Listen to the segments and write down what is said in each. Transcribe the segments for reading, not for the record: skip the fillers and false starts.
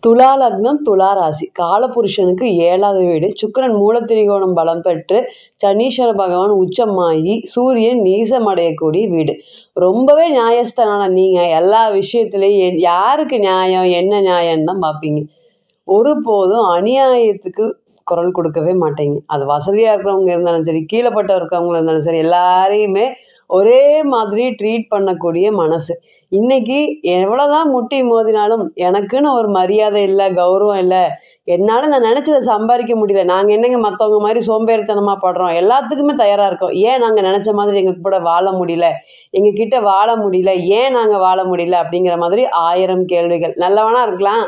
துலா லக்னம் துலா ராசி காலபுருஷனுக்கு 7வது வீடு. சுக்கிரன் மூலத்திரிகோணம் பலம் பெற்று சனீஸ்வர பகவான் உச்சமாகி சூரியன் நீசமடையக்கூடிய வீடு. ரொம்பவே நியாயஸ்தனான நீங்கள் எல்லா விஷயத்துலையும் யாருக்கு நியாயம் என்ன நியாயம்னு தான் பார்ப்பீங்க. ஒருபோதும் அநியாயத்துக்கு குரல் கொடுக்கவே மாட்டேங்க. அது வசதியாக இருக்கிறவங்க இருந்தாலும் சரி, கீழப்பட்ட இருக்கவங்க இருந்தாலும் சரி, எல்லாரையுமே ஒரே மாதிரி ட்ரீட் பண்ணக்கூடிய மனசு. இன்னைக்கு எவ்வளோதான் முட்டி மோதினாலும் எனக்குன்னு ஒரு மரியாதை இல்லை, கௌரவம் இல்லை, என்னால் நான் நினச்சதை சம்பாதிக்க முடியல, நாங்கள் என்னங்க மற்றவங்க மாதிரி சோம்பேறித்தனமாக படுறோம், எல்லாத்துக்குமே தயாராக இருக்கோம், ஏன் நாங்கள் நினச்ச மாதிரி எங்கள் கூட வாழ முடியல, எங்கள் கிட்ட வாழ முடியல, ஏன் நாங்கள் வாழ முடியல அப்படிங்கிற மாதிரி 1000 கேள்விகள். நல்லவனாக இருக்கலாம்,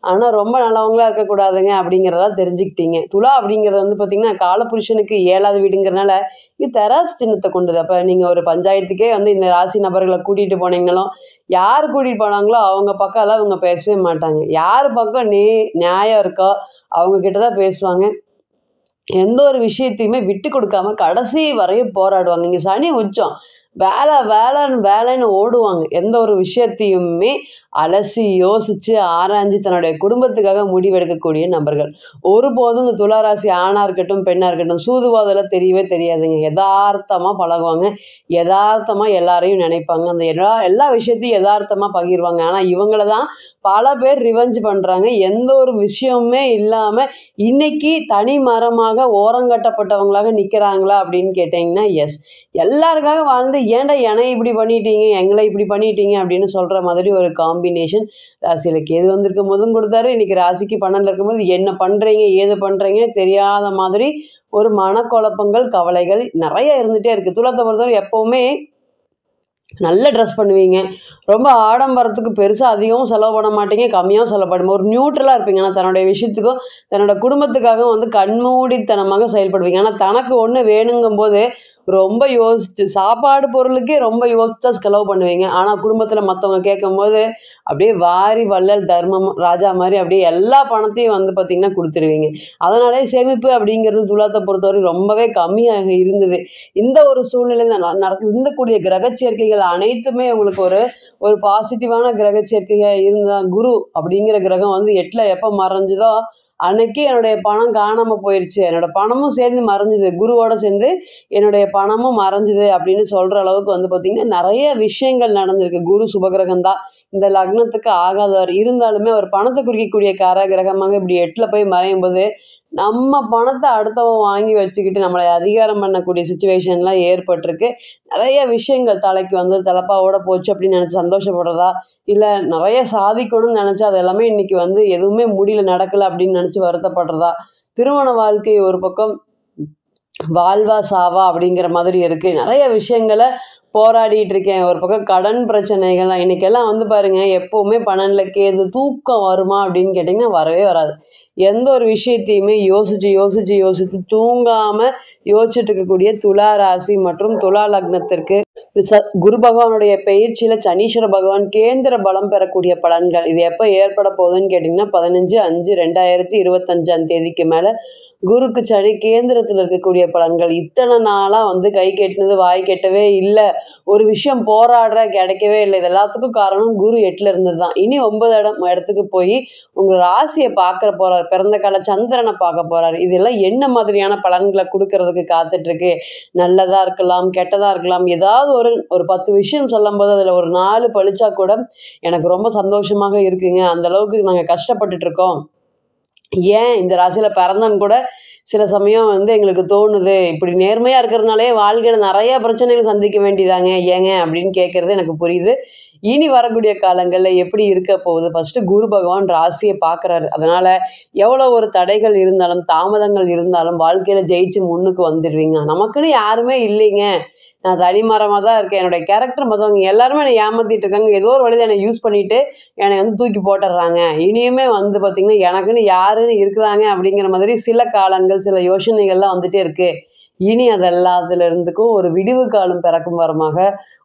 ஆனால் ரொம்ப நல்லவங்களா இருக்கக்கூடாதுங்க அப்படிங்கிறதெல்லாம் தெரிஞ்சுக்கிட்டீங்க. துலா அப்படிங்கிறது வந்து பார்த்திங்கன்னா காலபுருஷனுக்கு 7வது வீடுங்கிறனால இது தராசு சின்னத்தை கொண்டது. அப்போ நீங்கள் ஒரு பஞ்சாயத்துக்கே வந்து இந்த ராசி நபர்களை கூட்டிகிட்டு போனீங்கனாலும் யார் கூட்டிகிட்டு போனாங்களோ அவங்க பக்கம்லாம் இவங்க பேசவே மாட்டாங்க. யார் பக்கம் நியாயம் இருக்கோ அவங்கக்கிட்ட தான் பேசுவாங்க. எந்த ஒரு விஷயத்தையுமே விட்டு கொடுக்காம கடைசி வரையும் போராடுவாங்க. இங்கே சனி உச்சம், வேலைன்னு ஓடுவாங்க. எந்த ஒரு விஷயத்தையுமே அலசி யோசித்து ஆராய்ஞ்சு தன்னுடைய குடும்பத்துக்காக முடிவெடுக்கக்கூடிய நபர்கள். ஒருபோதும் இந்த துளாராசி ஆணாக இருக்கட்டும் பெண்ணாக இருக்கட்டும் சூதுவாதெல்லாம் தெரியவே தெரியாதுங்க. யதார்த்தமாக பழகுவாங்க, யதார்த்தமாக எல்லாரையும் நினைப்பாங்க, அந்த எல்லா விஷயத்தையும் யதார்த்தமாக பகிர்வாங்க. ஆனால் இவங்கள தான் பல பேர் ரிவெஞ்ச் பண்ணுறாங்க. எந்த ஒரு விஷயமுமே இல்லாமல் இன்னைக்கு தனி மரமாக ஓரங்கட்டப்பட்டவங்களாக நிற்கிறாங்களா அப்படின்னு கேட்டிங்கன்னா எஸ். எல்லாருக்காக வாழ்ந்து ஏன்டா என்னை இப்படி பண்ணிட்டீங்க, எங்களை இப்படி பண்ணிட்டீங்க அப்படின்னு சொல்கிற மாதிரி ஒரு காம்பினேஷன் ராசியில் கேது வந்திருக்கும் போதும் கொடுத்தாரு. இன்றைக்கி ராசிக்கு 12 இருக்கும்போது என்ன பண்ணுறீங்க ஏது பண்ணுறீங்கன்னு தெரியாத மாதிரி ஒரு மனக்குழப்பங்கள் கவலைகள் நிறைய இருந்துகிட்டே இருக்குது. துலத்தை பொறுத்தவரை எப்போவுமே நல்ல ட்ரெஸ் பண்ணுவீங்க, ரொம்ப ஆடம்பரத்துக்கு பெருசாக அதிகமும் செலவு பண்ண மாட்டீங்க, கம்மியாகவும் செலவு பண்ணுங்க, ஒரு நியூட்ரலாக இருப்பீங்க. ஆனால் தன்னுடைய விஷயத்துக்கும் தன்னோட குடும்பத்துக்காக வந்து கண்மூடித்தனமாக செயல்படுவீங்க. ஆனால் தனக்கு ஒன்று வேணுங்கும் போது ரொம்ப யோசிச்சு சாப்பாடு பொருளுக்கே ரொம்ப யோசிச்சு தான் செலவு பண்ணுவீங்க. ஆனால் குடும்பத்தில் மற்றவங்க கேட்கும்போது அப்படியே வாரி வள்ளல் தர்மம் ராஜா மாதிரி அப்படியே எல்லா பணத்தையும் வந்து பார்த்திங்கன்னா கொடுத்துருவீங்க. அதனாலே சேமிப்பு அப்படிங்கிறது துலாத்தை பொறுத்தவரை ரொம்பவே கம்மியாக இருந்தது. இந்த ஒரு சூழ்நிலையில் இருந்தக்கூடிய கிரக சேர்க்கைகள் அனைத்துமே உங்களுக்கு ஒரு பாசிட்டிவான கிரக சேர்க்கையாக இருந்தால் குரு அப்படிங்கிற கிரகம் வந்து 8ல் எப்போ மறைஞ்சுதோ அன்னைக்கு என்னுடைய பணம் காணாமல் போயிடுச்சு, என்னோடய பணமும் சேர்ந்து மறைஞ்சுது, குருவோட சேர்ந்து என்னுடைய பணமும் மறைஞ்சுது அப்படின்னு சொல்கிற அளவுக்கு வந்து பார்த்திங்கன்னா நிறைய விஷயங்கள் நடந்திருக்கு. குரு சுபகிரகம் தான், இந்த லக்னத்துக்கு ஆகாதவர் இருந்தாலுமே அவர் பணத்தை குறிக்கக்கூடிய கிரகமாக இப்படி 8ல் போய் மறையும் போது நம்ம பணத்தை அடுத்தவன் வாங்கி வச்சுக்கிட்டு நம்மளை அதிகாரம் பண்ணக்கூடிய சுச்சுவேஷன்லாம் ஏற்பட்டிருக்கு. நிறைய விஷயங்கள் தலைக்கு வந்து தலைப்பாவோட போச்சு அப்படின்னு நினச்சி சந்தோஷப்படுறதா, இல்லை நிறைய சாதிக்கணும்னு நினச்சா அது எல்லாமே இன்றைக்கி வந்து எதுவுமே முடியல நடக்கலை அப்படின்னு நினச்சி வருத்தப்படுறதா, திருமண வாழ்க்கை ஒரு பக்கம் வாழ்வா சாவா அப்படிங்கிற மாதிரி இருக்குது. நிறைய விஷயங்களை போராடிட்டு இருக்கேன். ஒரு பக்கம் கடன் பிரச்சனைகள் தான். இன்றைக்கெல்லாம் வந்து பாருங்கள், எப்போவுமே 12ல் கேது, தூக்கம் வருமா அப்படின்னு கேட்டிங்கன்னா வரவே வராது. எந்த ஒரு விஷயத்தையுமே யோசித்து தூங்காமல் யோசிச்சுட்டு இருக்கக்கூடிய துலா ராசி மற்றும் துலா லக்னத்திற்கு குரு பகவானுடைய பயிற்சியில் சனீஸ்வர பகவான் கேந்திர பலம் பெறக்கூடிய பலன்கள் இது எப்போ ஏற்பட போகுதுன்னு கேட்டிங்கன்னா 15/5/2025 மேலே குருக்கு சனி கேந்திரத்தில் இருக்கக்கூடிய பலன்கள். இத்தனை நாளாக வந்து கை கெட்டினது வாய் கெட்டவே இல்லை, ஒரு விஷயம் போராடுற கிடைக்கவே இல்லை, இது எல்லாத்துக்கும் காரணம் குரு 8ல் இருந்தது தான். இனி 9 இடத்துக்கு போய் உங்கள் ராசியை பார்க்க போகிறார், பிறந்த கால சந்திரனை பார்க்க போகிறார். இதெல்லாம் என்ன மாதிரியான பலன்களை கொடுக்கறதுக்கு காத்துட்ருக்கு, நல்லதாக இருக்கலாம் கெட்டதாக இருக்கலாம். ஏதாவது ஒரு 10 விஷயம் சொல்லும் போது அதில் ஒரு 4 பழிச்சா கூட எனக்கு ரொம்ப சந்தோஷமாக இருக்குங்க, அந்தளவுக்கு நாங்கள் கஷ்டப்பட்டுட்ருக்கோம், ஏன் இந்த ராசியில் பிறந்தன்னு கூட சில சமயம் வந்து எங்களுக்கு தோணுது, இப்படி நேர்மையாக இருக்கிறதுனாலே வாழ்க்கையில் நிறையா பிரச்சனைகள் சந்திக்க வேண்டியதாங்க ஏங்க அப்படின்னு கேட்குறது எனக்கு புரியுது. இனி வரக்கூடிய காலங்களில் எப்படி இருக்க போகுது, ஃபஸ்ட்டு குரு பகவான் ராசியை பார்க்குறாரு. அதனால் எவ்வளோ ஒரு தடைகள் இருந்தாலும் தாமதங்கள் இருந்தாலும் வாழ்க்கையில் ஜெயிச்சு முன்னுக்கு வந்துடுவீங்க. நமக்குன்னு யாருமே இல்லைங்க, நான் தனிமரமாக தான் இருக்கேன், என்னுடைய கேரக்டர் மற்றவங்க எல்லாருமே என்னை ஏமாற்றிட்டு இருக்காங்க, ஏதோ ஒரு வழியில் என்னை யூஸ் பண்ணிவிட்டு என்னை வந்து தூக்கி போட்டுடுறாங்க, இனியுமே வந்து பார்த்திங்கன்னா எனக்குன்னு யாருன்னு இருக்கிறாங்க அப்படிங்கிற மாதிரி சில காலங்கள் சில யோசனைகள்லாம் வந்துகிட்டே இருக்குது. இனி அதெல்லாத்துலேருந்துக்கும் ஒரு விடிவு காலம் பிறக்கும் வரமாக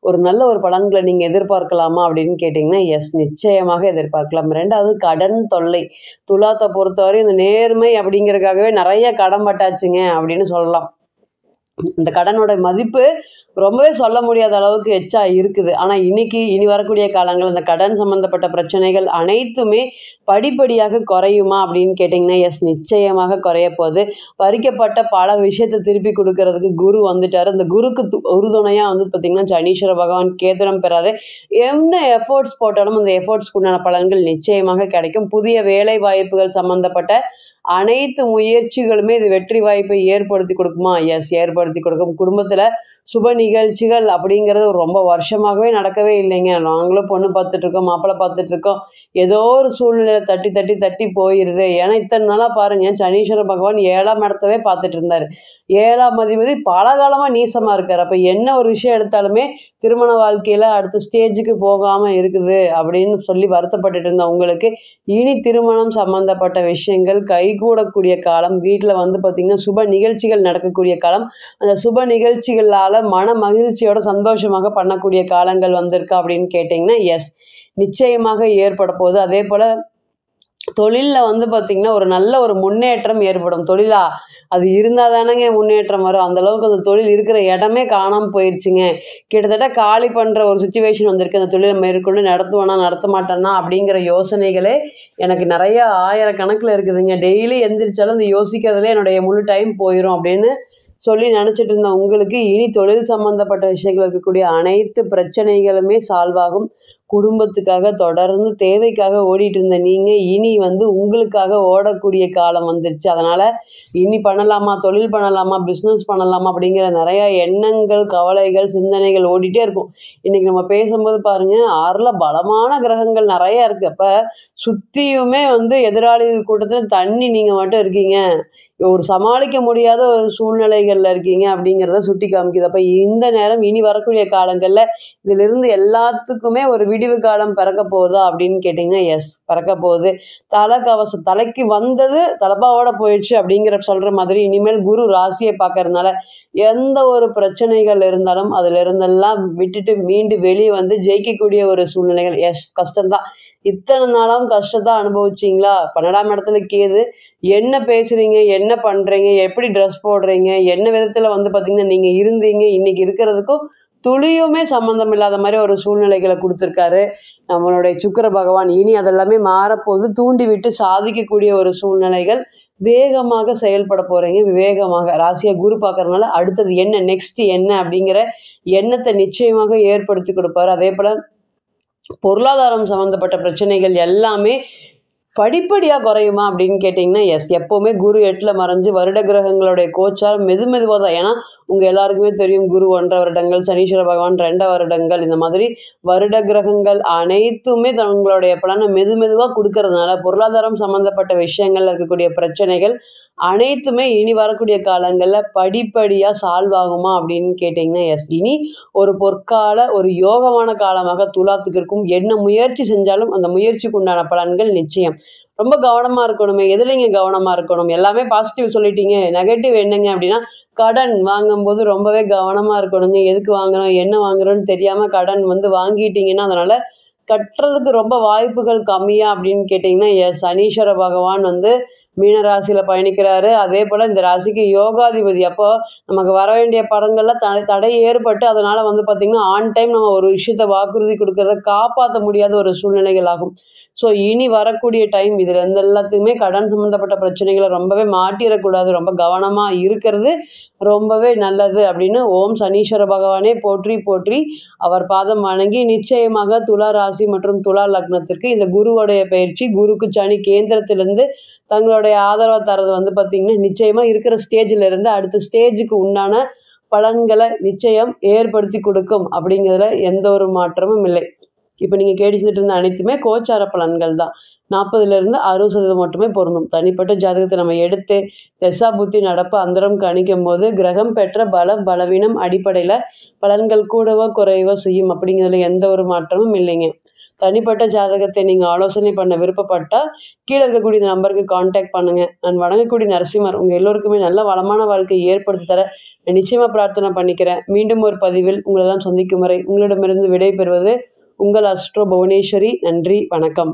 ஒரு நல்ல ஒரு பலன்களை நீங்கள் எதிர்பார்க்கலாமா அப்படின்னு கேட்டிங்கன்னா எஸ், நிச்சயமாக எதிர்பார்க்கலாம். 2வது கடன் தொல்லை. துலாத்தை பொறுத்தவரை இந்த நேர்மை அப்படிங்கிறதுக்காகவே நிறைய கடன் பட்டாச்சுங்க அப்படின்னு சொல்லலாம். இந்த கடனோட மதிப்பு ரொம்பவே சொல்ல முடியாத அளவுக்கு எச்சா இருக்குது. ஆனால் இனி வரக்கூடிய காலங்கள் இந்த கடன் சம்மந்தப்பட்ட பிரச்சனைகள் அனைத்துமே படிப்படியாக குறையுமா அப்படின்னு கேட்டிங்கன்னா எஸ், நிச்சயமாக குறைய போகுது. பறிக்கப்பட்ட பல விஷயத்தை திருப்பி கொடுக்கறதுக்கு குரு வந்துட்டார். இந்த குருக்கு உறுதுணையாக வந்து பார்த்திங்கன்னா சனீஸ்வர பகவான் கேந்திரம் பெறாரு. என்ன எஃபோர்ட்ஸ் போட்டாலும் அந்த எஃபோர்ட்ஸ்க்கு உண்டான பலன்கள் நிச்சயமாக கிடைக்கும். புதிய வேலை வாய்ப்புகள் சம்மந்தப்பட்ட அனைத்து முயற்சிகளுமே இது வெற்றி வாய்ப்பை ஏற்படுத்தி கொடுக்குமா? எஸ், ஏற்படுத்தி கொடுக்கும். குடும்பத்தில் சுப நிகழ்ச்சிகள் அப்படிங்கிறது ரொம்ப வருஷமாகவே நடக்கவே இல்லைங்க. நாங்களும் பொண்ணு பார்த்துட்ருக்கோம், மாப்பிள்ளை பார்த்துட்ருக்கோம், ஏதோ ஒரு சூழ்நிலை தட்டி போயிடுது. ஏன்னா இத்தனை நாளாக பாருங்கள், சனீஸ்வர பகவான் 7ஆம் இடத்தவே பார்த்துட்டு இருந்தார். 7ஆம் அதிபதி பல காலமாக நீசமாக இருக்கார். அப்போ என்ன ஒரு விஷயம் எடுத்தாலுமே திருமண வாழ்க்கையில் அடுத்த ஸ்டேஜுக்கு போகாமல் இருக்குது அப்படின்னு சொல்லி வருத்தப்பட்டுட்டு இருந்த உங்களுக்கு இனி திருமணம் சம்மந்தப்பட்ட விஷயங்கள் கைகூடக்கூடிய காலம். வீட்டில் வந்து பார்த்திங்கன்னா சுப நிகழ்ச்சிகள் நடக்கக்கூடிய காலம். அந்த சுப நிகழ்ச்சிகளால் மன மகிழ்ச்சியோட சந்தோஷமாக பண்ணக்கூடிய காலங்கள் வந்திருக்கா அப்படின்னு கேட்டிங்கன்னா எஸ், நிச்சயமாக ஏற்பட போகுது. அதே போல் தொழிலில் வந்து பார்த்திங்கன்னா ஒரு நல்ல ஒரு முன்னேற்றம் ஏற்படும். தொழிலா அது இருந்தால் தானேங்க முன்னேற்றம் வரும். அந்தளவுக்கு அந்த தொழில் இருக்கிற இடமே காணாமல் போயிடுச்சுங்க. கிட்டத்தட்ட காலி பண்ணுற ஒரு சுச்சுவேஷன் வந்திருக்கு. அந்த தொழிலை மேற்கொண்டு நடத்துவேனா நடத்த மாட்டேன்னா அப்படிங்கிற யோசனைகளே எனக்கு நிறைய ஆயிரக்கணக்கில் இருக்குதுங்க. டெய்லி எந்திரிச்சாலும் இந்த யோசிக்கிறதுல என்னுடைய முழு டைம் போயிடும் அப்படின்னு சொல்லி நினச்சிட்டு இருந்த உங்களுக்கு இனி தொழில் சம்மந்தப்பட்ட விஷயங்கள் இருக்கக்கூடிய அனைத்து பிரச்சனைகளுமே சால்வ் ஆகும். குடும்பத்துக்காக தொடர்ந்து தேவைக்காக ஓடிட்டு இருந்த நீங்கள் இனி வந்து உங்களுக்காக ஓடக்கூடிய காலம் வந்துருச்சு. அதனால் இனி பண்ணலாமா, தொழில் பண்ணலாமா, பிஸ்னஸ் பண்ணலாமா அப்படிங்கிற நிறையா எண்ணங்கள், கவலைகள், சிந்தனைகள் ஓடிட்டே இருக்கும். இன்றைக்கி நம்ம பேசும்போது பாருங்கள், 6ல் பலமான கிரகங்கள் நிறையா இருக்குது. அப்போ சுற்றியுமே வந்து எதிராளிகள் கூட்டத்தில் தண்ணி நீங்கள் மட்டும் இருக்கீங்க, ஒரு சமாளிக்க முடியாத ஒரு சூழ்நிலைகளில் இருக்கீங்க அப்படிங்கிறத சுட்டி காமிக்குது. அப்போ இந்த நேரம் இனி வரக்கூடிய காலங்களில் இதிலிருந்து எல்லாத்துக்குமே ஒரு விடிவு காலம் பிறக்க போகுதா அப்படின்னு கேட்டிங்கன்னா எஸ், பிறக்க போகுது. தலைக்கவசம் தலைக்கு வந்தது தலப்பாவோட போயிடுச்சு அப்படிங்கிற சொல்கிற மாதிரி இனிமேல் குரு ராசியை பார்க்கறதுனால எந்த ஒரு பிரச்சனைகள் இருந்தாலும் அதிலிருந்தெல்லாம் விட்டுட்டு மீண்டு வெளியே வந்து ஜெயிக்கக்கூடிய ஒரு சூழ்நிலைகள். எஸ், கஷ்டம்தான். இத்தனை நாளாம் கஷ்டத்தை அனுபவிச்சிங்களா? 12ஆம் இடத்துல கேது. என்ன பேசுகிறீங்க, என்ன பண்ணுறீங்க, எப்படி ட்ரெஸ் போடுறீங்க, என்ன விதத்தில் வந்து பார்த்திங்கன்னா நீங்கள் இருந்தீங்க, இன்றைக்கி இருக்கிறதுக்கும் துளியுமே சம்மந்தம் இல்லாத மாதிரி ஒரு சூழ்நிலைகளை கொடுத்துருக்காரு நம்மளுடைய சுக்கிர பகவான். இனி அதெல்லாமே மாறப்போது தூண்டி விட்டு சாதிக்கக்கூடிய ஒரு சூழ்நிலைகள். வேகமாக செயல்பட போகிறீங்க. விவேகமாக ராசியை குரு பார்க்கறதுனால அடுத்தது என்ன, நெக்ஸ்ட் என்ன அப்படிங்கிற எண்ணத்தை நிச்சயமாக ஏற்படுத்தி கொடுப்பாரு. அதே போல் பொருளாதாரம் சம்மந்தப்பட்ட பிரச்சனைகள் எல்லாமே படிப்படியாக குறையுமா அப்படின்னு கேட்டிங்கன்னா எஸ், எப்போவுமே குரு 8ல் மறைஞ்சு வருட கிரகங்களுடைய கோச்சார் மெதுவாக தான். ஏன்னா உங்கள் எல்லாருக்குமே தெரியும், குரு 1.5 வருடங்கள், சனீஸ்வர பகவான் 2 வருடங்கள், இந்த மாதிரி வருட கிரகங்கள் அனைத்துமே தங்களுடைய பலனை மெதுவாக கொடுக்கறதுனால பொருளாதாரம் சம்மந்தப்பட்ட விஷயங்கள் இருக்கக்கூடிய பிரச்சனைகள் அனைத்துமே இனி வரக்கூடிய காலங்களில் படிப்படியாக சால்வ் ஆகுமா அப்படின்னு கேட்டிங்கன்னா எஸ், இனி ஒரு பொற்கால ஒரு யோகமான காலமாக துலாத்துக்கு இருக்கும். என்ன முயற்சி செஞ்சாலும் அந்த முயற்சிக்கு உண்டான பலன்கள் நிச்சயம். ரொம்ப கவனமாக இருக்கணுமே. எதுலைங்க கவனமாக இருக்கணும்? எல்லாமே பாசிட்டிவ் சொல்லிட்டீங்க, நெகட்டிவ் என்னங்க அப்படின்னா கடன் வாங்கும்போது ரொம்பவே கவனமாக இருக்கணுங்க. எதுக்கு வாங்குறோம், என்ன வாங்குறோன்னு தெரியாமல் கடன் வந்து வாங்கிட்டீங்கன்னா அதனால் கட்டுறதுக்கு ரொம்ப வாய்ப்புகள் கம்மியா அப்படின்னு கேட்டிங்கன்னா எஸ், சனீஸ்வர பகவான் வந்து மீனராசியில் பயணிக்கிறாரு. அதே போல் இந்த ராசிக்கு யோகாதிபதி. அப்போ நமக்கு வர வேண்டிய படங்கள்லாம் தடை ஏற்பட்டு அதனால் வந்து பார்த்திங்கன்னா ஆன் டைம் நம்ம ஒரு விஷயத்தை வாக்குறுதி கொடுக்கறத காப்பாற்ற முடியாத ஒரு சூழ்நிலைகள் ஆகும். ஸோ இனி வரக்கூடிய டைம் இதில் எந்த எல்லாத்துக்குமே கடன் சம்மந்தப்பட்ட பிரச்சனைகளை ரொம்பவே மாட்டிடக்கூடாது. ரொம்ப கவனமாக இருக்கிறது ரொம்பவே நல்லது அப்படின்னு ஓம் சனீஸ்வர பகவானே போற்றி போற்றி அவர் பாதம் வணங்கி நிச்சயமாக துலா ராசி மற்றும் துலா லக்னத்திற்கு இந்த குருவுடைய பயிற்சி, குருக்கு சனி கேந்திரத்திலிருந்து தங்களுடைய ஆதரவை தரது வந்து பார்த்திங்கன்னா நிச்சயமாக இருக்கிற ஸ்டேஜில் இருந்து அடுத்த ஸ்டேஜுக்கு உண்டான பலன்களை நிச்சயம் ஏற்படுத்தி கொடுக்கும் அப்படிங்கிறதுல எந்த ஒரு மாற்றமும் இல்லை. இப்போ நீங்கள் கேட்டுட்டு இருந்த அனைத்துமே கோச்சார பலன்கள் தான். 40லேருந்து 60% மட்டுமே பொருந்தும். தனிப்பட்ட ஜாதகத்தை நம்ம எடுத்து தசா புத்தி நடப்பு அந்தரம் கணிக்கும் போது கிரகம் பெற்ற பலம் பலவீனம் அடிப்படையில் பலன்கள் கூடவோ குறைவோ செய்யும் அப்படிங்கிறதுல எந்த ஒரு மாற்றமும் இல்லைங்க. தனிப்பட்ட ஜாதகத்தை நீங்கள் ஆலோசனை பண்ண விருப்பப்பட்டால் கீழே இருக்கக்கூடிய இந்த நம்பருக்கு கான்டாக்ட் பண்ணுங்கள். நான் வணங்கக்கூடிய நரசிம்மர் உங்கள் எல்லோருக்குமே நல்ல வளமான வாழ்க்கையை ஏற்படுத்தி தர நிச்சயமாக பிரார்த்தனை பண்ணிக்கிறேன். மீண்டும் ஒரு பதிவில் உங்களெல்லாம் சந்திக்கும் வரை உங்களிடமிருந்து விடை பெறுவது உங்கள் அஸ்ட்ரோ புவனேஸ்வரி. நன்றி, வணக்கம்.